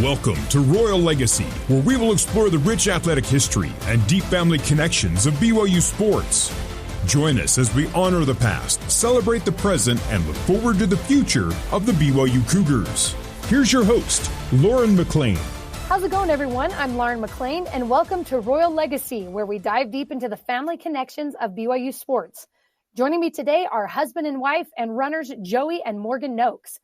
Welcome to Royal Legacy, where we will explore the rich athletic history and deep family connections of BYU sports. Join us as we honor the past, celebrate the present, and look forward to the future of the BYU Cougars. Here's your host, Lauren McClain. How's it going, everyone? I'm Lauren McClain, and welcome to Royal Legacy, where we dive deep into the family connections of BYU sports. Joining me today are husband and wife and runners Joey and Morgan Nokes.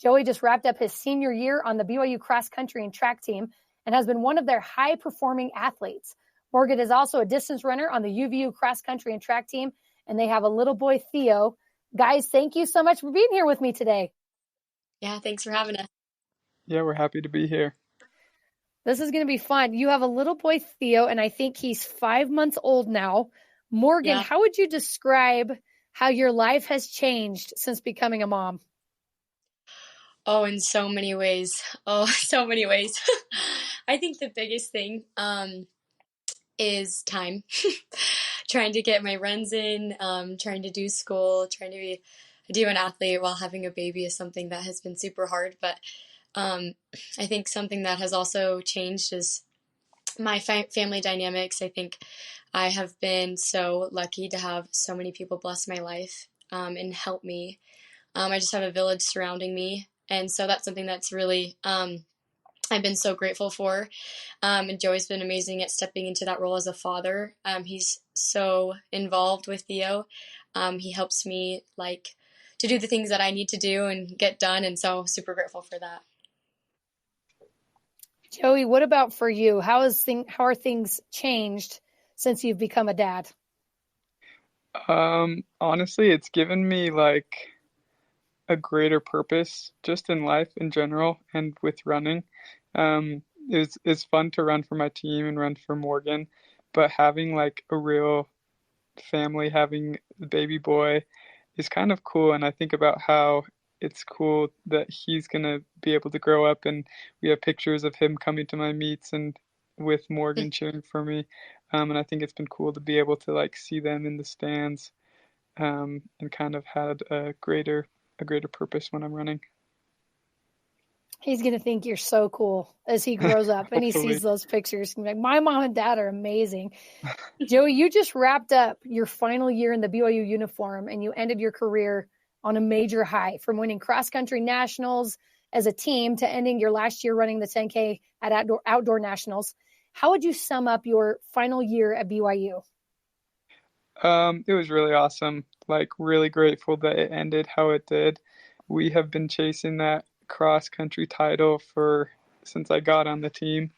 Joey just wrapped up his senior year on the BYU cross country and track team and has been one of their high-performing athletes. Morgan is also a distance runner on the UVU cross country and track team, and they have a little boy, Theo. Guys, thank you so much for being here with me today. Yeah, thanks for having us. Yeah, we're happy to be here. This is going to be fun. You have a little boy, Theo, and I think he's 5 months old now. Morgan, How would you describe how your life has changed since becoming a mom? Oh, in so many ways. I think the biggest thing is time. Trying to get my runs in, trying to do school, trying to be an athlete while having a baby is something that has been super hard. But I think something that has also changed is my family dynamics. I think I have been so lucky to have so many people bless my life and help me. I just have a village surrounding me. And so that's something that's really, I've been so grateful for. And Joey's been amazing at stepping into that role as a father. He's so involved with Theo. He helps me to do the things that I need to do and get done. And so super grateful for that. Joey, what about for you? How are things changed since you've become a dad? Honestly, it's given me a greater purpose just in life in general and with running. It's fun to run for my team and run for Morgan, but having a real family, having the baby boy is kind of cool. And I think about how it's cool that he's going to be able to grow up, and we have pictures of him coming to my meets and with Morgan cheering for me. And I think it's been cool to be able to see them in the stands and kind of had a greater purpose when I'm running. He's going to think you're so cool as he grows up and he sees those pictures. He's like, my mom and dad are amazing. Joey, you just wrapped up your final year in the BYU uniform and you ended your career on a major high, from winning cross-country nationals as a team to ending your last year running the 10K at outdoor nationals. How would you sum up your final year at BYU? It was really awesome. Really grateful that it ended how it did. We have been chasing that cross-country title since I got on the team,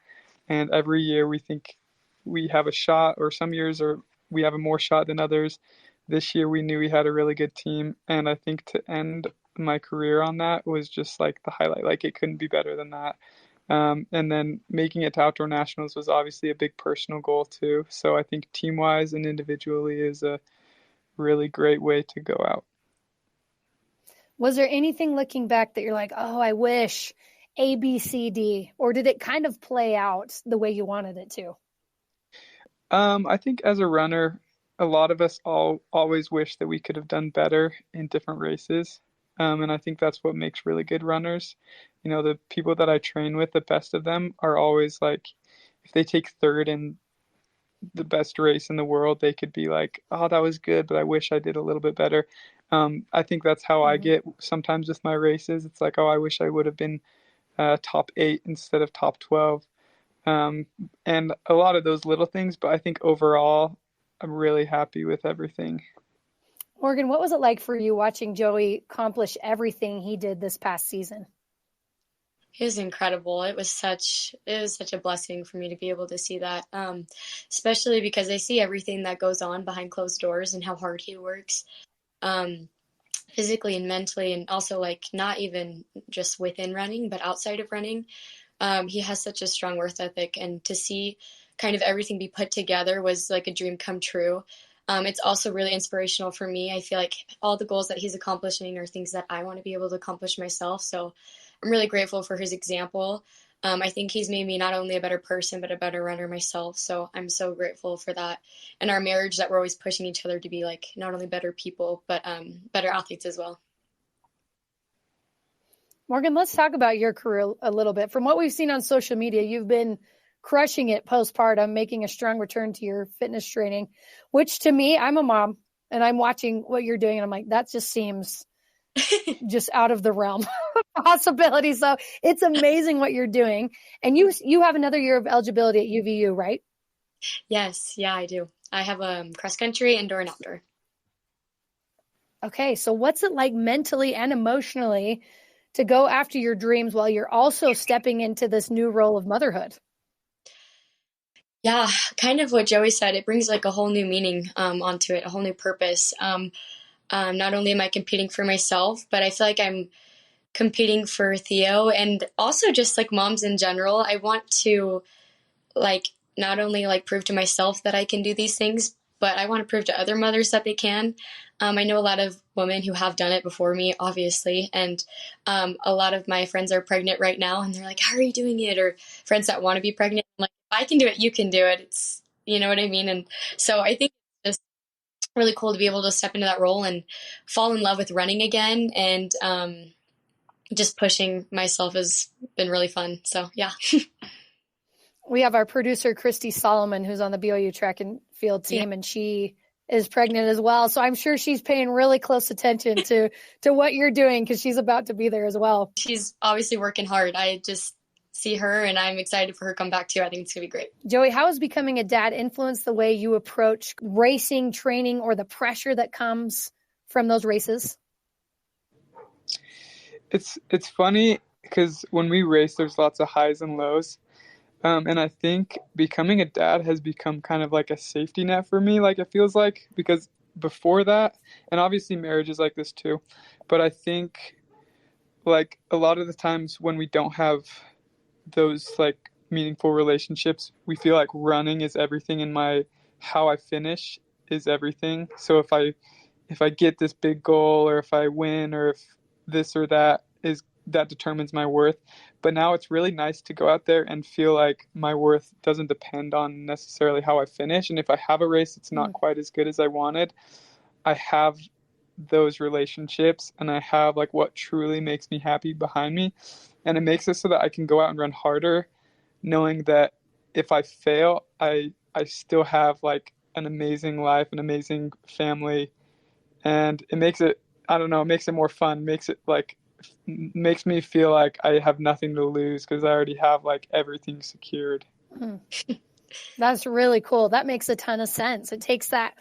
and every year we think we have a shot, or some years we have a more shot than others. This year we knew we had a really good team, and I think to end my career on that was just the highlight. It couldn't be better than that. And then making it to outdoor nationals was obviously a big personal goal too. So I think team-wise and individually is a really great way to go out. Was there anything looking back that you're like, oh, I wish A, B, C, D, or did it kind of play out the way you wanted it to? I think as a runner, a lot of us always wish that we could have done better in different races. And I think that's what makes really good runners. The people that I train with, the best of them are always if they take third in the best race in the world, they could be oh, that was good, but I wish I did a little bit better. I think that's how I get sometimes with my races. It's oh, I wish I would have been top 8 instead of top 12. And a lot of those little things, but I think overall, I'm really happy with everything. Morgan, what was it like for you watching Joey accomplish everything he did this past season? It was incredible. It was such a blessing for me to be able to see that, especially because I see everything that goes on behind closed doors and how hard he works, physically and mentally, and also not even just within running, but outside of running. He has such a strong work ethic, and to see kind of everything be put together was like a dream come true. It's also really inspirational for me. I feel like all the goals that he's accomplishing are things that I want to be able to accomplish myself. So I'm really grateful for his example. I think he's made me not only a better person, but a better runner myself. So I'm so grateful for that. And our marriage, that we're always pushing each other to be not only better people, but better athletes as well. Morgan, let's talk about your career a little bit. From what we've seen on social media, you've been crushing it postpartum, making a strong return to your fitness training, which to me, I'm a mom and I'm watching what you're doing and I'm like, that just seems just out of the realm of possibility. So it's amazing what you're doing. And you have another year of eligibility at UVU, right? Yes. Yeah, I do. I have cross country, indoor and outdoor. Okay. So what's it like mentally and emotionally to go after your dreams while you're also stepping into this new role of motherhood? Yeah, kind of what Joey said. It brings like a whole new meaning onto it, a whole new purpose. Not only am I competing for myself, but I feel like I'm competing for Theo and also just like moms in general. I want to like not only like prove to myself that I can do these things, but I want to prove to other mothers that they can. I know a lot of women who have done it before me, obviously, and a lot of my friends are pregnant right now, and they're like, "How are you doing it?" Or friends that want to be pregnant, I'm like, "If I can do it, you can do it." It's, you know what I mean? And so I think it's just really cool to be able to step into that role and fall in love with running again, and just pushing myself has been really fun. So yeah. We have our producer, Christy Solomon, who's on the BYU Track and Field team, and she is pregnant as well. So I'm sure she's paying really close attention to what you're doing because she's about to be there as well. She's obviously working hard. I just see her and I'm excited for her to come back too. I think it's going to be great. Joey, how has becoming a dad influenced the way you approach racing, training, or the pressure that comes from those races? It's funny because when we race, there's lots of highs and lows. And I think becoming a dad has become kind of like a safety net for me, like it feels like, because before that, and obviously marriage is like this too, but I think like a lot of the times when we don't have those like meaningful relationships, we feel like running is everything and how I finish is everything. So if I get this big goal or if I win or if this or that determines my worth. But now it's really nice to go out there and feel like my worth doesn't depend on necessarily how I finish. And if I have a race that's not quite as good as I wanted, I have those relationships and I have like what truly makes me happy behind me. And it makes it so that I can go out and run harder, knowing that if I fail, I still have like an amazing life, an amazing family. And it makes it, I don't know, it makes it more fun, makes me feel like I have nothing to lose because I already have like everything secured. That's really cool. That makes a ton of sense. It takes that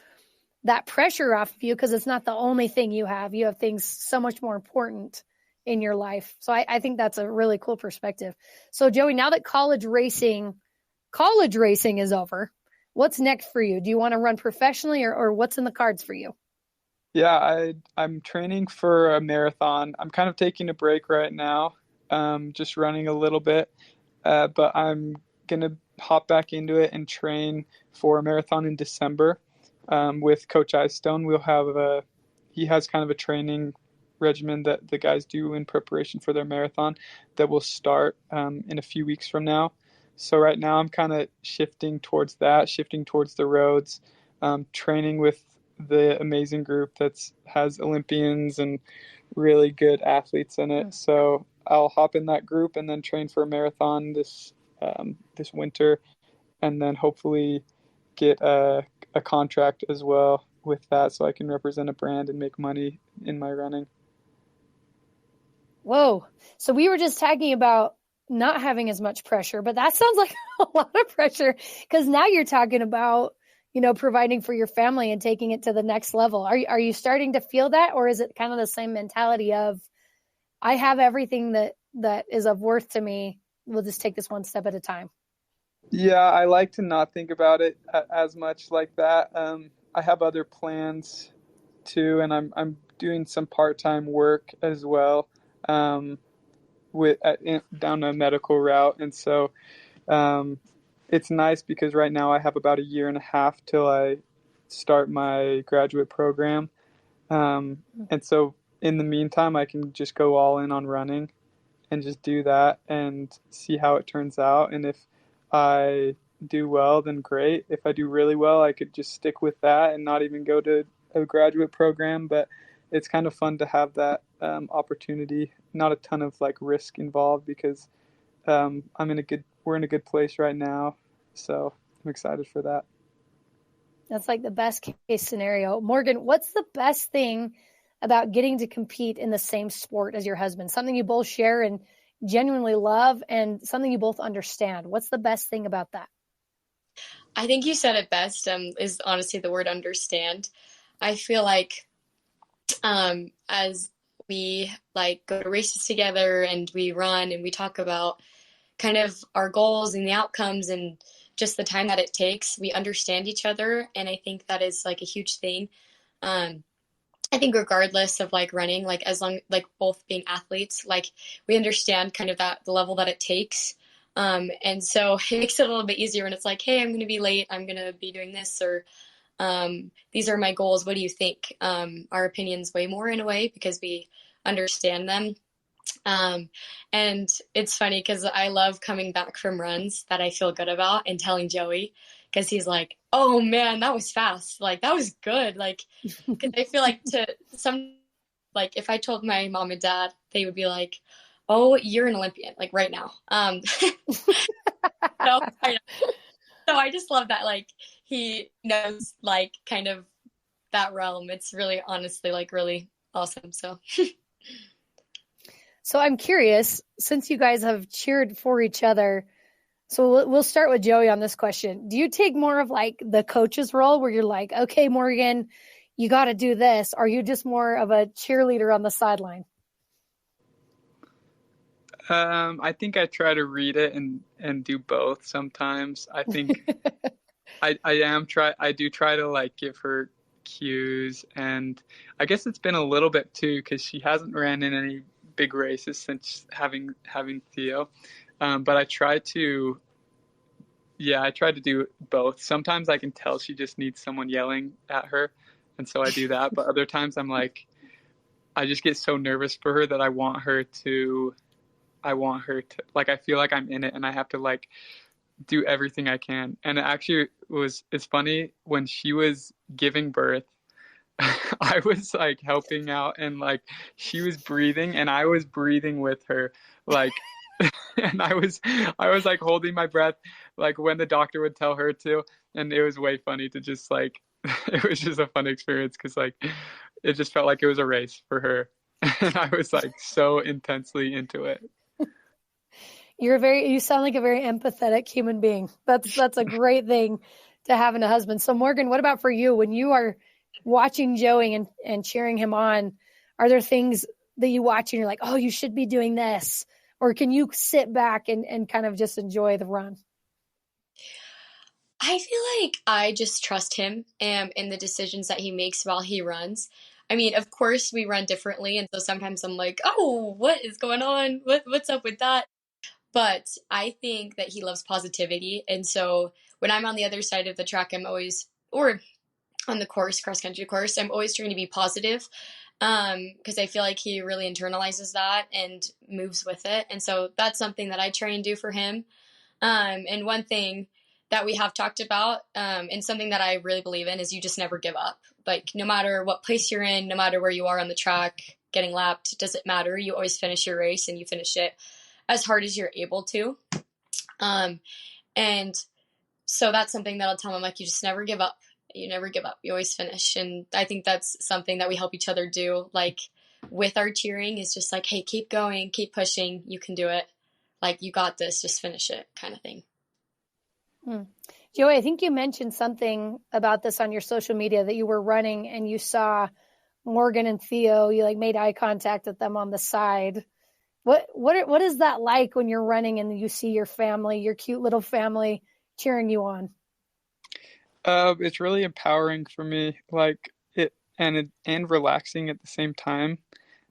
pressure off of you because it's not the only thing you have. You have things so much more important in your life. So I think that's a really cool perspective. So Joey, now that college racing is over, what's next for you? Do you want to run professionally or what's in the cards for you? Yeah, I'm training for a marathon. I'm kind of taking a break right now, just running a little bit, but I'm going to hop back into it and train for a marathon in December with Coach Eyestone. He has kind of a training regimen that the guys do in preparation for their marathon that will start in a few weeks from now. So right now I'm kind of shifting towards the roads, training with the amazing group that has Olympians and really good athletes in it. So I'll hop in that group and then train for a marathon this winter, and then hopefully get a contract as well with that so I can represent a brand and make money in my running. Whoa. So we were just talking about not having as much pressure, but that sounds like a lot of pressure because now you're talking about providing for your family and taking it to the next level. Are you starting to feel that, or is it kind of the same mentality of I have everything that is of worth to me. We'll just take this one step at a time. Yeah, I like to not think about it as much like that. I have other plans too, and I'm doing some part-time work as well down a medical route, and so it's nice because right now I have about a year and a half till I start my graduate program. And so in the meantime, I can just go all in on running and just do that and see how it turns out. And if I do well, then great. If I do really well, I could just stick with that and not even go to a graduate program. But it's kind of fun to have that opportunity, not a ton of like risk involved because we're in a good place right now. So I'm excited for that. That's like the best case scenario. Morgan, what's the best thing about getting to compete in the same sport as your husband? Something you both share and genuinely love, and something you both understand. What's the best thing about that? I think you said it best, is honestly the word understand. I feel like as we like go to races together and we run and we talk about kind of our goals and the outcomes and just the time that it takes, we understand each other. And I think that is like a huge thing. I think regardless of like running, like as long, like both being athletes, like we understand kind of that the level that it takes. And so it makes it a little bit easier when it's like, hey, I'm going to be late. I'm going to be doing this, or these are my goals. What do you think? Our opinions way more in a way because we understand them. And it's funny because I love coming back from runs that I feel good about and telling Joey, because he's like, oh man, that was fast. Like, that was good. Like, because I feel like like if I told my mom and dad, they would be like, oh, you're an Olympian, like right now. So I just love that. Like he knows like kind of that realm. It's really honestly like really awesome. So I'm curious, since you guys have cheered for each other, so we'll start with Joey on this question. Do you take more of like the coach's role where you're like, okay, Morgan, you got to do this? Or are you just more of a cheerleader on the sideline? I think I try to read it and do both sometimes. I think I do try to like give her cues, and I guess it's been a little bit too because she hasn't ran in any big races since having Theo. But I try to do both. Sometimes I can tell she just needs someone yelling at her, and so I do that. But other times I'm like, I just get so nervous for her that I want her to like, I feel like I'm in it and I have to like do everything I can. And it's funny, when she was giving birth, I was like helping out and like she was breathing and I was breathing with her, like, and I was like holding my breath like when the doctor would tell her to. And it was way funny to just like, it was just a fun experience because like it just felt like it was a race for her. And I was like so intensely into it. You sound like a very empathetic human being. That's a great thing to have in a husband. So Morgan, what about for you when you are watching Joey and cheering him on? Are there things that you watch and you're like, oh, you should be doing this? Or can you sit back and kind of just enjoy the run? I feel like I just trust him in the decisions that he makes while he runs. I mean, of course we run differently. And so sometimes I'm like, oh, what is going on? What's up with that? But I think that he loves positivity. And so when I'm on the other side of the track, or on the course, cross country course, I'm always trying to be positive. Because I feel like he really internalizes that and moves with it. And so that's something that I try and do for him. And one thing that we have talked about, and something that I really believe in, is you just never give up. Like no matter what place you're in, no matter where you are on the track, getting lapped, it doesn't matter. You always finish your race and you finish it as hard as you're able to. And so that's something that I'll tell him, like, you just never give up. You never give up. You always finish. And I think that's something that we help each other do. Like with our cheering, is just like, hey, keep going, keep pushing. You can do it. Like, you got this, just finish it, kind of thing. Joey, I think you mentioned something about this on your social media, that you were running and you saw Morgan and Theo, you like made eye contact with them on the side. What is that like when you're running and you see your family, your cute little family cheering you on? It's really empowering for me, like and relaxing at the same time.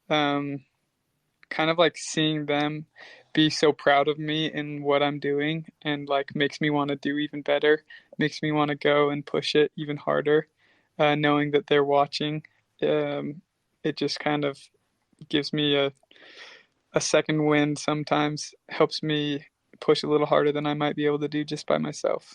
Kind of like seeing them be so proud of me and what I'm doing, and like makes me want to do even better, makes me want to go and push it even harder, knowing that they're watching. It just kind of gives me a second wind sometimes, helps me push a little harder than I might be able to do just by myself.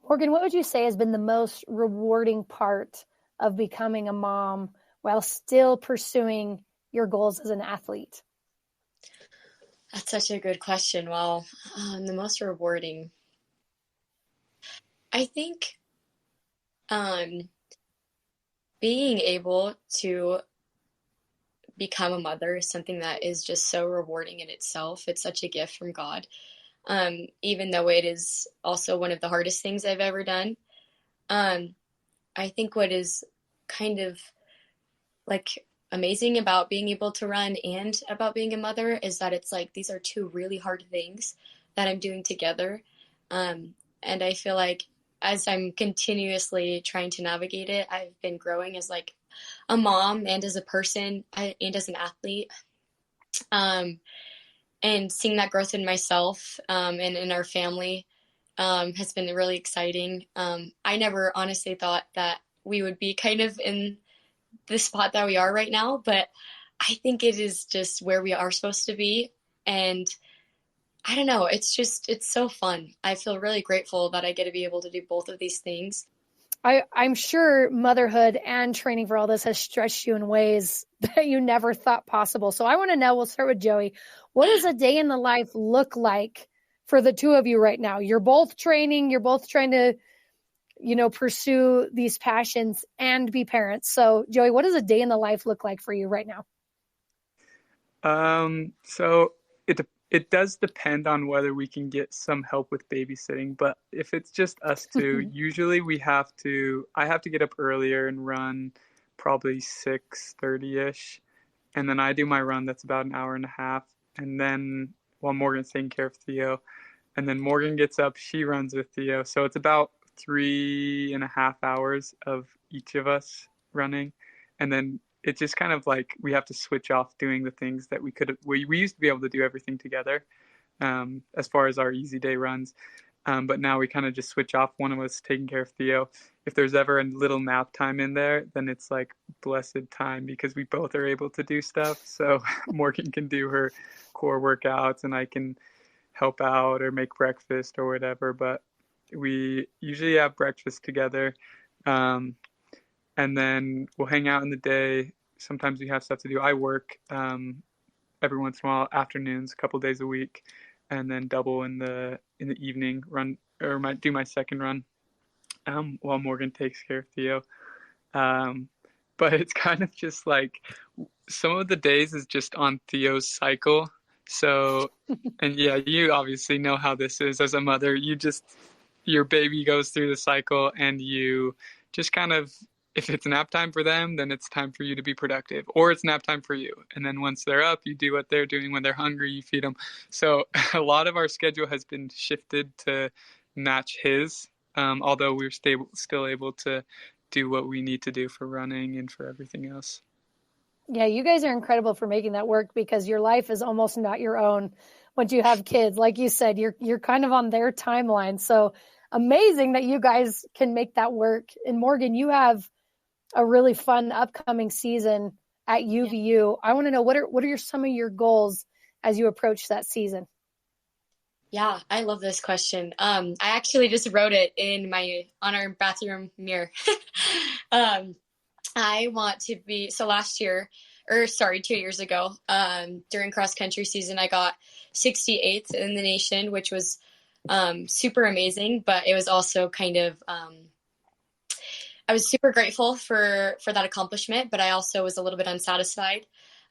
Morgan, what would you say has been the most rewarding part of becoming a mom while still pursuing your goals as an athlete? That's such a good question. Well, the most rewarding, I think, being able to become a mother is something that is just so rewarding in itself. It's such a gift from God. Even though it is also one of the hardest things I've ever done. I think what is kind of like amazing about being able to run and about being a mother is that it's like these are two really hard things that I'm doing together. And I feel like as I'm continuously trying to navigate it, I've been growing as like a mom and as a person and as an athlete. And seeing that growth in myself and in our family has been really exciting. I never honestly thought that we would be kind of in the spot that we are right now, but I think it is just where we are supposed to be. And I don't know, it's so fun. I feel really grateful that I get to be able to do both of these things. I'm sure motherhood and training for all this has stretched you in ways that you never thought possible. So I want to know, we'll start with Joey. What does a day in the life look like for the two of you right now? You're both training, you're both trying to, pursue these passions and be parents. So Joey, what does a day in the life look like for you right now? So it does depend on whether we can get some help with babysitting, but if it's just us two, usually I have to get up earlier and run probably 6:30-ish. And then I do my run that's about an hour and a half. And then while Morgan's taking care of Theo, and then Morgan gets up, she runs with Theo. So it's about 3.5 hours of each of us running. And then it's just kind of like we have to switch off doing the things that we used to be able to do everything together as far as our easy day runs. But now we kind of just switch off. One of us taking care of Theo. If there's ever a little nap time in there, then it's like blessed time because we both are able to do stuff. So Morgan can do her core workouts and I can help out or make breakfast or whatever. But we usually have breakfast together. And then we'll hang out in the day. Sometimes we have stuff to do. I work every once in a while, afternoons, a couple days a week, and then double in the evening, do my second run while Morgan takes care of Theo. But it's kind of just like some of the days is just on Theo's cycle. So, and yeah, you obviously know how this is as a mother. Your baby goes through the cycle and you just kind of, if it's nap time for them, then it's time for you to be productive, or it's nap time for you. And then once they're up, you do what they're doing. When they're hungry, you feed them. So a lot of our schedule has been shifted to match his, although we're still able to do what we need to do for running and for everything else. Yeah, you guys are incredible for making that work because your life is almost not your own once you have kids. Like you said, you're kind of on their timeline. So amazing that you guys can make that work. And Morgan, you have a really fun upcoming season at UVU. I want to know what are some of your goals as you approach that season? Yeah, I love this question. I actually just wrote it on our bathroom mirror. I want to be, 2 years ago, during cross country season, I got 68th in the nation, which was super amazing, but it was also kind of, I was super grateful for that accomplishment, but I also was a little bit unsatisfied.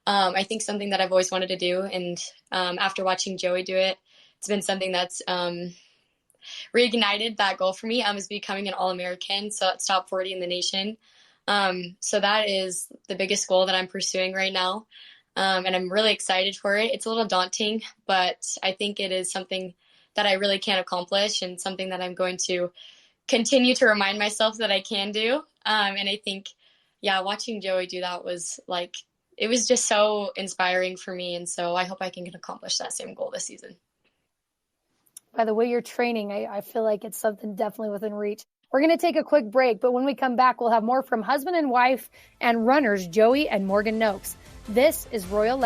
I think something that I've always wanted to do, and after watching Joey do it, it's been something that's reignited that goal for me. I was becoming an All-American, so it's top 40 in the nation. So that is the biggest goal that I'm pursuing right now. And I'm really excited for it. It's a little daunting, but I think it is something that I really can accomplish and something that I'm going to continue to remind myself that I can do. And I think, watching Joey do that was it was just so inspiring for me. And so I hope I can accomplish that same goal this season. By the way you're training, I feel like it's something definitely within reach. We're going to take a quick break, but when we come back, we'll have more from husband and wife and runners Joey and Morgan Nokes. This is Royal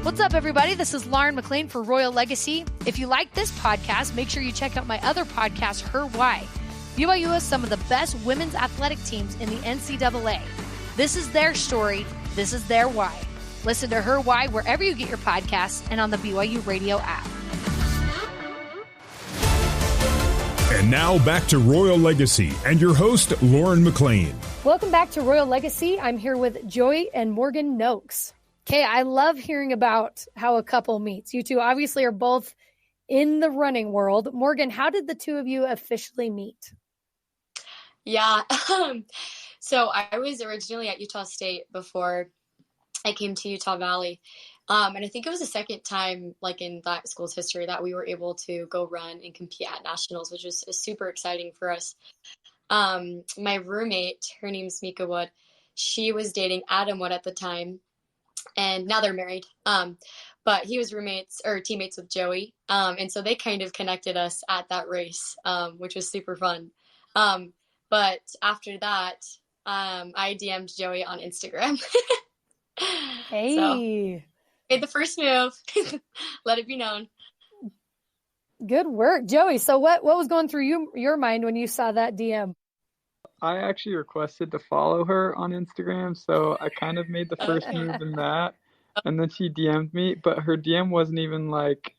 What's up, everybody? This is Lauren McClain for Royal Legacy. If you like this podcast, make sure you check out my other podcast, Her Why. BYU has some of the best women's athletic teams in the NCAA. This is their story. This is their why. Listen to Her Why wherever you get your podcasts and on the BYU Radio app. And now back to Royal Legacy and your host, Lauren McClain. Welcome back to Royal Legacy. I'm here with Joey and Morgan Nokes. Okay, I love hearing about how a couple meets. You two obviously are both in the running world. Morgan, how did the two of you officially meet? Yeah, so I was originally at Utah State before I came to Utah Valley. And I think it was the second time, like in that school's history, that we were able to go run and compete at nationals, which was super exciting for us. My roommate, her name's Mika Wood. She was dating Adam Wood at the time, and now they're married. But he was teammates with Joey. And so they kind of connected us at that race, which was super fun. But after that, I DM'd Joey on Instagram. Hey. So, made the first move. Let it be known. Good work, Joey. So what was going through your mind when you saw that DM? I actually requested to follow her on Instagram, so I kind of made the first move in that. And then she DM'd me, but her DM wasn't even like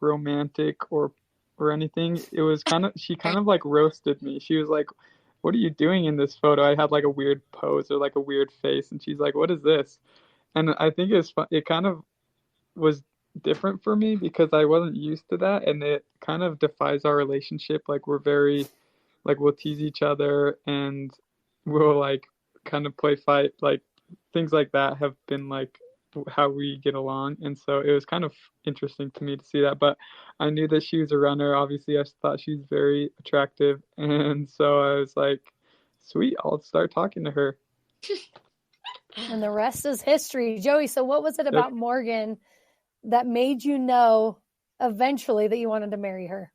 romantic or anything. It was she kind of like roasted me. She was like, "What are you doing in this photo?" I had like a weird pose or like a weird face, and she's like, "What is this?" And I think it kind of was different for me because I wasn't used to that, and it kind of defies our relationship. Like we're very, like we'll tease each other and we'll like kind of play fight, like things like that have been like how we get along. And so it was kind of interesting to me to see that, but I knew that she was a runner. Obviously I thought she was very attractive, and so I was like, sweet, I'll start talking to her. And the rest is history. Joey, so what was it about Morgan that made you know eventually that you wanted to marry her?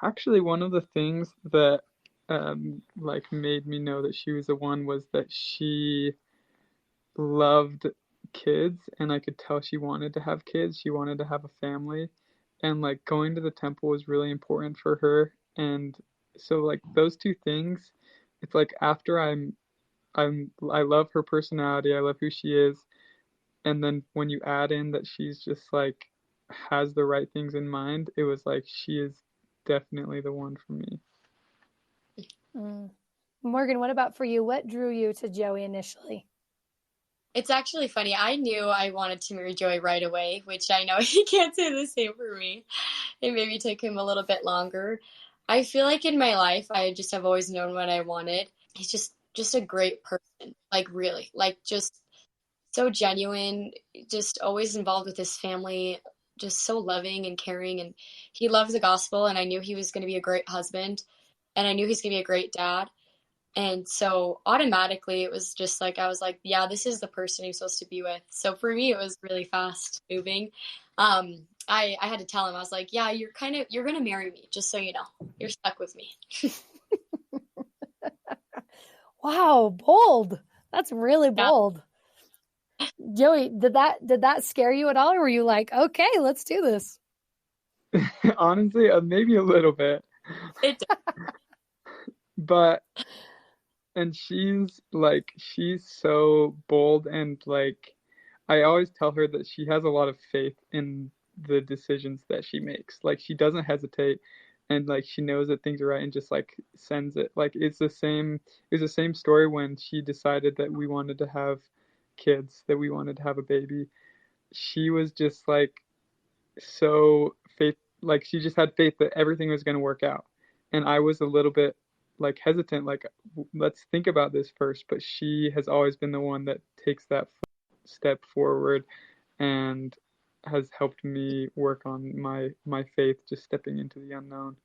Actually, one of the things that like made me know that she was the one was that she loved kids, and I could tell she wanted to have kids. She wanted to have a family, and like going to the temple was really important for her. And so like those two things, it's like after I love her personality, I love who she is, and then when you add in that she's just like has the right things in mind, it was like she is definitely the one for me. Morgan, what about for you? What drew you to Joey initially? It's actually funny. I knew I wanted to marry Joey right away, which I know he can't say the same for me. It maybe took him a little bit longer. I feel like in my life, I just have always known what I wanted. He's just a great person, like really, like just so genuine, just always involved with his family, just so loving and caring, and he loves the gospel, and I knew he was going to be a great husband, and I knew he's going to be a great dad. And so automatically it was just like, I was like, yeah, this is the person I'm supposed to be with. So for me, it was really fast moving. I had to tell him, I was like, yeah, you're going to marry me. Just so you know, you're stuck with me. Wow. Bold. That's really bold. Yeah. Joey, did that scare you at all? Or were you like, okay, let's do this? Honestly, maybe a little bit. It did. But and she's so bold, and like I always tell her that she has a lot of faith in the decisions that she makes. Like she doesn't hesitate, and like she knows that things are right and just like sends it. Like it's the same story when she decided that we wanted to have kids, that we wanted to have a baby. She was just like so faith, like she just had faith that everything was going to work out. And I was a little bit like hesitant, like let's think about this first, but she has always been the one that takes that step forward and has helped me work on my faith, just stepping into the unknown.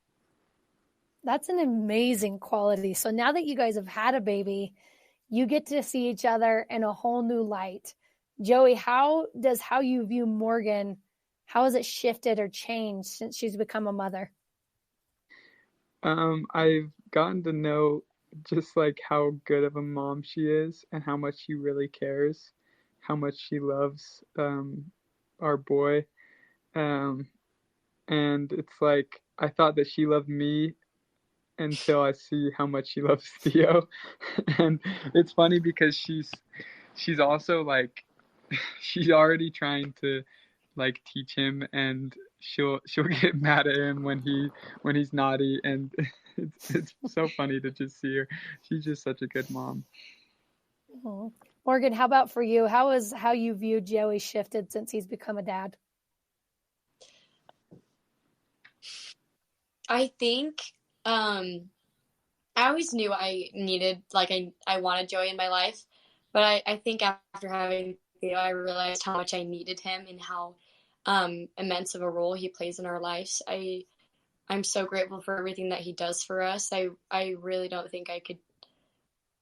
That's an amazing quality. So now that you guys have had a baby, you get to see each other in a whole new light. Joey, how you view Morgan, how has it shifted or changed since she's become a mother? I've gotten to know just like how good of a mom she is and how much she really cares. how much she loves our boy. And it's like, I thought that she loved me until I see how much she loves Theo. And it's funny because she's also like, she's already trying to like teach him, and she'll get mad at him when he's naughty, and it's so funny to just see her. She's just such a good mom. Oh. Morgan, how about for you? How you view Joey shifted since he's become a dad? I think I always knew I needed, like, I wanted Joey in my life, but I think after having Theo, I realized how much I needed him and how immense of a role he plays in our lives. I'm so grateful for everything that he does for us. I really don't think I could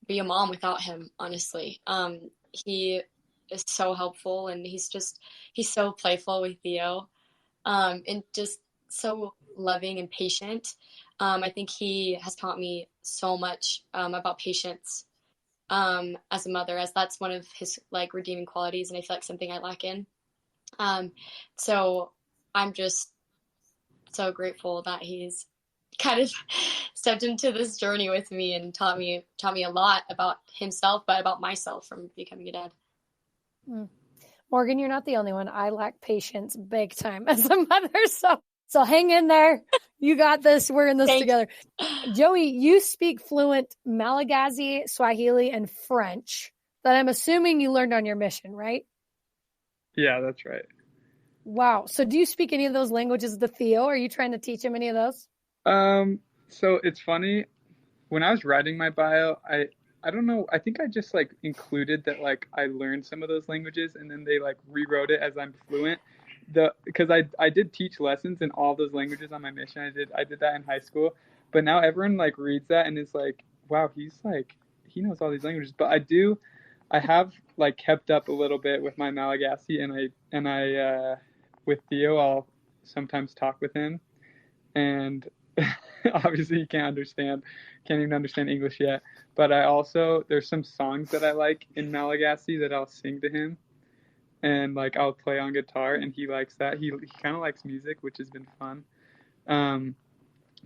be a mom without him, honestly. He is so helpful, and he's so playful with Theo, and just so loving and patient. I think he has taught me so much about patience as a mother, as that's one of his like redeeming qualities, and I feel like something I lack in. So I'm just so grateful that he's kind of stepped into this journey with me and taught me a lot about himself, but about myself from becoming a dad. Morgan, you're not the only one. I lack patience big time as a mother. So hang in there. You got this. We're in this together. Joey, you speak fluent Malagasy, Swahili, and French that I'm assuming you learned on your mission, right? Yeah, that's right. Wow. So do you speak any of those languages to Theo? Are you trying to teach him any of those? So it's funny. When I was writing my bio, I don't know. I think I just like included that like I learned some of those languages, and then they like rewrote it as I'm fluent. Because I did teach lessons in all those languages on my mission. I did that in high school, but now everyone like reads that and is like, wow, he knows all these languages. But I have like kept up a little bit with my Malagasy, and I with Theo, I'll sometimes talk with him, and obviously he can't even understand English yet. But there's some songs that I like in Malagasy that I'll sing to him, and like I'll play on guitar, and he likes that. He kind of likes music, which has been fun.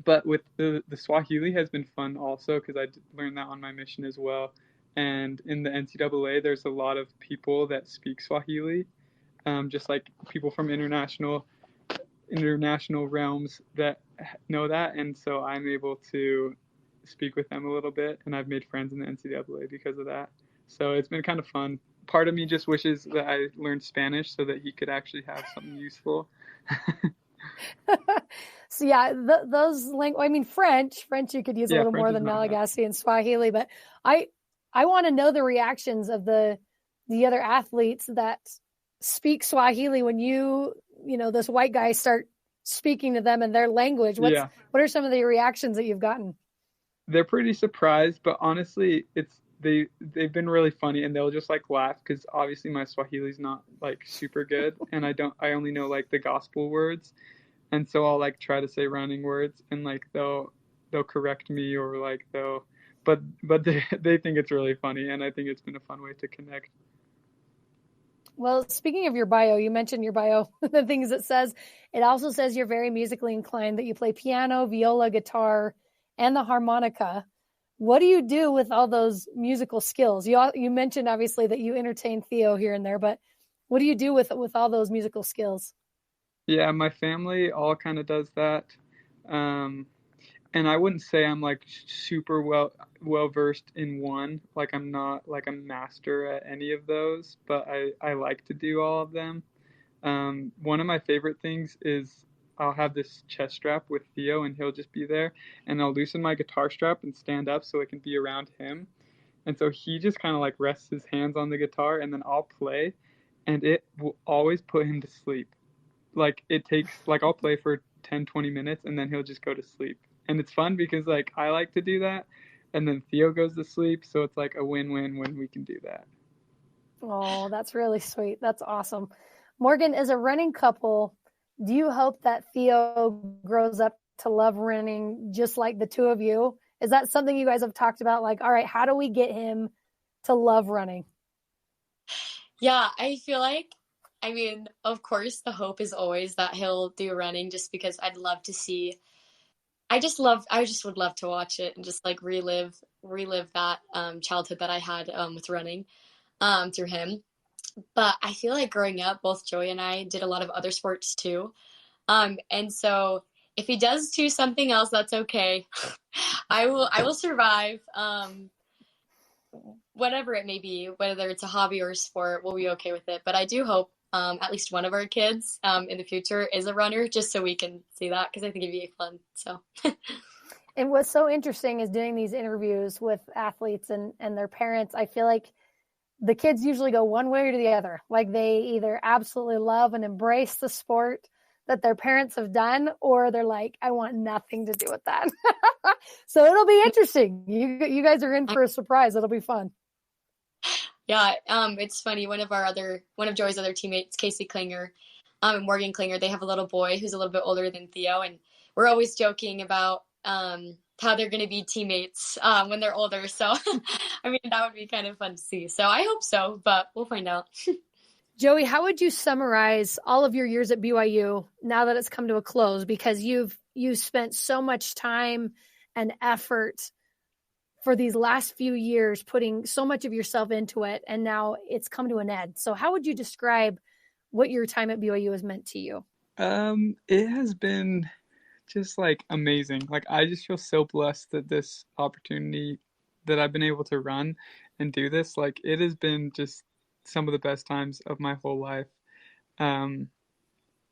But with the Swahili has been fun also, because I learned that on my mission as well. And in the NCAA, there's a lot of people that speak Swahili, just like people from international realms that know that, and so I'm able to speak with them a little bit, and I've made friends in the NCAA because of that. So it's been kind of fun. Part of me just wishes that I learned Spanish so that he could actually have something useful. So yeah, those languages. I mean, French you could use a little more than Malagasy and Swahili, but I want to know the reactions of the other athletes that speak Swahili when this white guy start speaking to them in their language. What are some of the reactions that you've gotten? They're pretty surprised, but honestly, they've been really funny, and they'll just like laugh, because obviously my Swahili's not like super good, and I only know like the gospel words, and so I'll like try to say rhyming words, and like they'll correct me, or like but they think it's really funny, and I think it's been a fun way to connect. Well, speaking of your bio, you mentioned your bio, the things it also says you're very musically inclined, that you play piano, viola, guitar, and the harmonica. What do you do with all those musical skills? You mentioned obviously that you entertain Theo here and there, but what do you do with all those musical skills? Yeah, my family all kind of does that. And I wouldn't say I'm like super well versed in one. Like I'm not like a master at any of those, but I like to do all of them. One of my favorite things is I'll have this chest strap with Theo, and he'll just be there, and I'll loosen my guitar strap and stand up so it can be around him. And so he just kind of like rests his hands on the guitar, and then I'll play, and it will always put him to sleep. Like it takes, like I'll play for 10-20 minutes, and then he'll just go to sleep. And it's fun because like I like to do that, and then Theo goes to sleep, so it's like a win-win when we can do that. Oh, that's really sweet. That's awesome. Morgan, as a running couple, do you hope that Theo grows up to love running just like the two of you? Is that something you guys have talked about? Like, all right, how do we get him to love running? Yeah, I feel like, I mean, of course, the hope is always that he'll do running just because I'd love to see. I just would love to watch it and just like relive that childhood that I had with running through him. But I feel like growing up, both Joey and I did a lot of other sports too. And so if he does choose something else, that's okay. I will survive. Whatever it may be, whether it's a hobby or a sport, we'll be okay with it. But I do hope at least one of our kids in the future is a runner, just so we can see that, because I think it'd be fun. So. And what's so interesting is doing these interviews with athletes and their parents. I feel like the kids usually go one way or the other. Like they either absolutely love and embrace the sport that their parents have done, or they're like, I want nothing to do with that. So it'll be interesting. You guys are in for a surprise. It'll be fun. Yeah, it's funny. One of Joey's other teammates, Casey Klinger, and Morgan Klinger, they have a little boy who's a little bit older than Theo, and we're always joking about how they're going to be teammates when they're older. So, I mean, that would be kind of fun to see. So I hope so, but we'll find out. Joey, how would you summarize all of your years at BYU now that it's come to a close? Because you've spent so much time and effort for these last few years, putting so much of yourself into it, and now it's come to an end. So how would you describe what your time at BYU has meant to you? It has been just like amazing. Like I just feel so blessed that this opportunity that I've been able to run and do this, like it has been just some of the best times of my whole life. And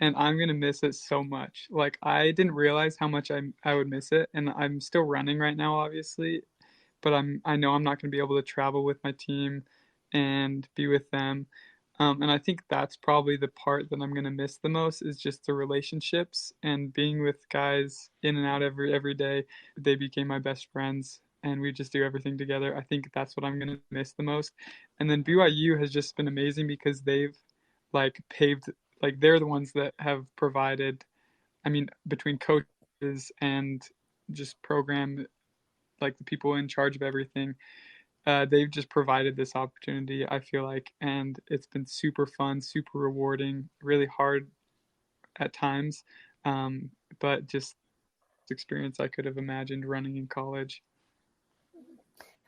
I'm going to miss it so much. Like I didn't realize how much I would miss it. And I'm still running right now, obviously, but I know I'm not going to be able to travel with my team and be with them. And I think that's probably the part that I'm going to miss the most, is just the relationships and being with guys in and out every day. They became my best friends and we just do everything together. I think that's what I'm going to miss the most. And then BYU has just been amazing because they've like paved, like they're the ones that have provided, I mean, between coaches and just program, like the people in charge of everything, they've just provided this opportunity, I feel like, and it's been super fun, super rewarding, really hard at times, but just experience I could have imagined running in college.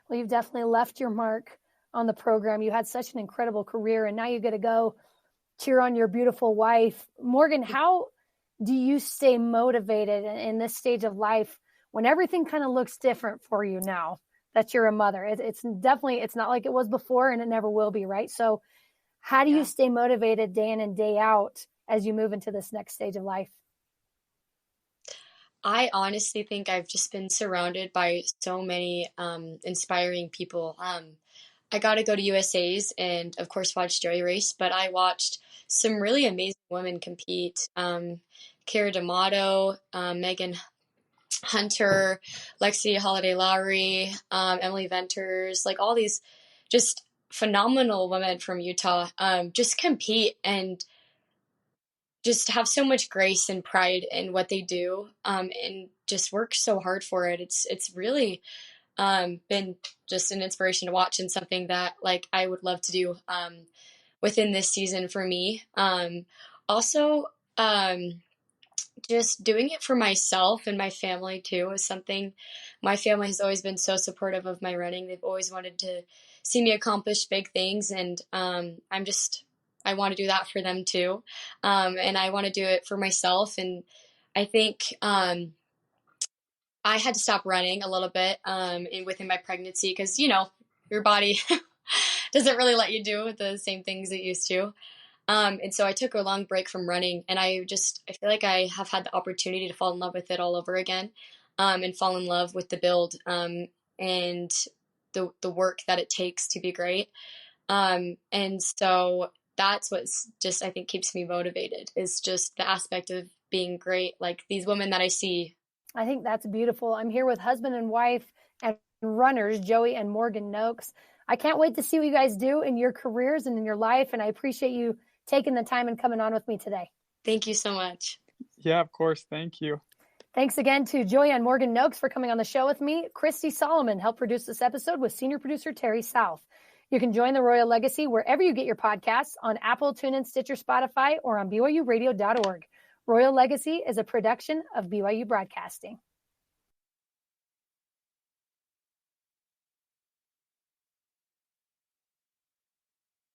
Well, you've definitely left your mark on the program. You had such an incredible career, and now you get to go cheer on your beautiful wife. Morgan, how do you stay motivated in this stage of life when everything kind of looks different for you now that you're a mother? It's definitely, it's not like it was before, and it never will be, right? So how do you stay motivated day in and day out as you move into this next stage of life? I honestly think I've just been surrounded by so many inspiring people. I got to go to USA's and, of course, watch Joey race, but I watched some really amazing women compete. Kara D'Amato, Megan Hunter, Lexi Holiday-Lowry, Emily Venters, like all these just phenomenal women from Utah just compete and just have so much grace and pride in what they do, and just work so hard for it. It's really been just an inspiration to watch, and something that like I would love to do within this season for me. Also, just doing it for myself and my family too is something. My family has always been so supportive of my running. They've always wanted to see me accomplish big things, and I want to do that for them too. And I want to do it for myself. And I think I had to stop running a little bit within my pregnancy because, you know, your body doesn't really let you do the same things it used to. And so I took a long break from running, and I feel like I have had the opportunity to fall in love with it all over again, and fall in love with the build, and the work that it takes to be great. And so that's what's just, I think, keeps me motivated, is just the aspect of being great. Like these women that I see. I think that's beautiful. I'm here with husband and wife and runners, Joey and Morgan Nokes. I can't wait to see what you guys do in your careers and in your life. And I appreciate you taking the time and coming on with me today. Thank you so much. Yeah, of course. Thank you. Thanks again to Joey and Morgan Nokes for coming on the show with me. Christy Solomon helped produce this episode with senior producer Terry South. You can join the Royal Legacy wherever you get your podcasts on Apple, TuneIn, Stitcher, Spotify, or on BYURadio.org. Royal Legacy is a production of BYU Broadcasting.